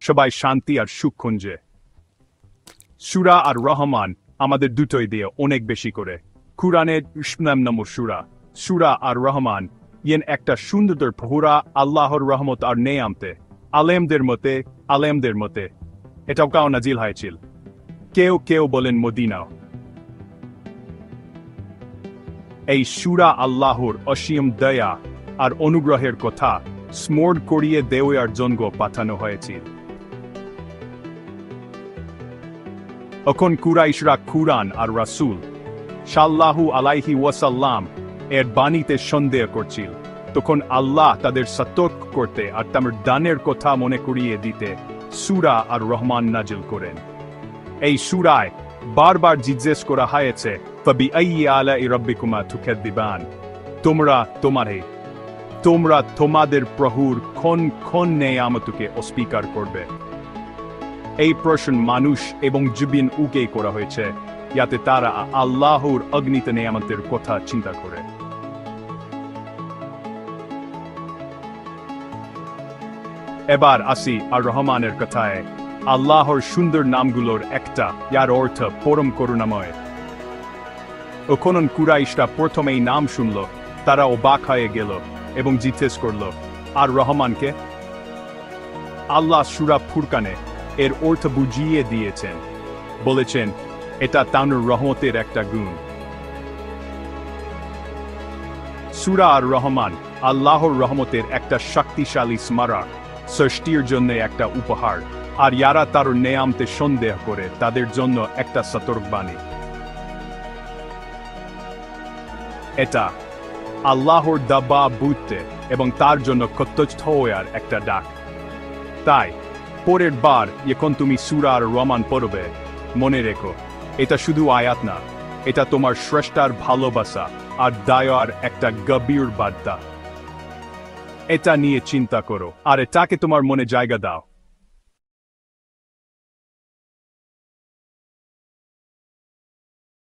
সবাই শান্তি আর সুখ খুঁজে। সূরা আর রহমান আমাদের দুটোই দিয়ে অনেক বেশি করে। কুরআনের ইসলাম নম্বর সূরা আর রহমান ইয়েন একটা সুন্দর পহুরা আল্লাহর রহমত আর নেয়ামতে আলেমদের মতে এটাও কাও নাজিল হয়েছিল। কেউ কেউ বলেন মদিনাও। এই সূরা আল্লাহর অসীম দয়া আর অনুগ্রহের কথা স্মরণ করিয়ে দেওয়ার জন্য পাঠানো হয়েছিল। এখন কুরাইশরা কুরআন আর রাসূল সাল্লাল্লাহু আলাইহি ওয়াসাল্লাম এর বাণীতে সন্দেহ করছিল। তখন আল্লাহ তাদের সতর্ক করতে আর তাদের দানের কথা মনে করিয়ে দিতে সূরা আর রহমান নাজিল করেন। এই সূরায় বারবার জিজ্ঞেস করা হয়েছে, ফাবিআইয়ি আলাই রাব্বিকুমা তুকাযযিবান, তোমরা তোমাদের প্রভুর কোন নেয়ামতকে অস্বীকার করবে। এই প্রশ্ন মানুষ এবং জিবিন উকে করা হয়েছে, যাতে তারা আল্লাহর অগণিত নেয়ামতের কথা চিন্তা করে। এবার আসি আর রহমানের কথায়। আল্লাহর সুন্দর নামগুলোর একটা, যার অর্থ পরম করুণাময়। যখন কুরাইশরা প্রথমেই নাম শুনল, তারা অবাক হয়ে গেল এবং জিজ্ঞেস করল, আর রহমানকে? আল্লাহ সূরা ফুরকানে এর অর্থ বুঝিয়ে দিয়েছেন, বলেছেন এটা তাঁর রহমতের একটা গুণ। সূরা আর রহমান আল্লাহর রহমতের একটা শক্তিশালী স্মারক, সৃষ্টির জন্য একটা উপহার, আর যারা তার নেয়ামতে সন্দেহ করে তাদের জন্য একটা সতর্কবাণী। এটা আল্লাহর দাবা বুঝতে এবং তার জন্য কৃতজ্ঞ হওয়ার একটা ডাক। তাই পরের বার যখন তুমি সূরা আর রহমান পড়বে, মনে রেখো এটা শুধু আয়াত না, এটা তোমার স্রষ্টার ভালোবাসা আর দয়ার একটা গভীর বার্তা। এটা নিয়ে চিন্তা করো আর এটাকে তোমার মনে জায়গা দাও।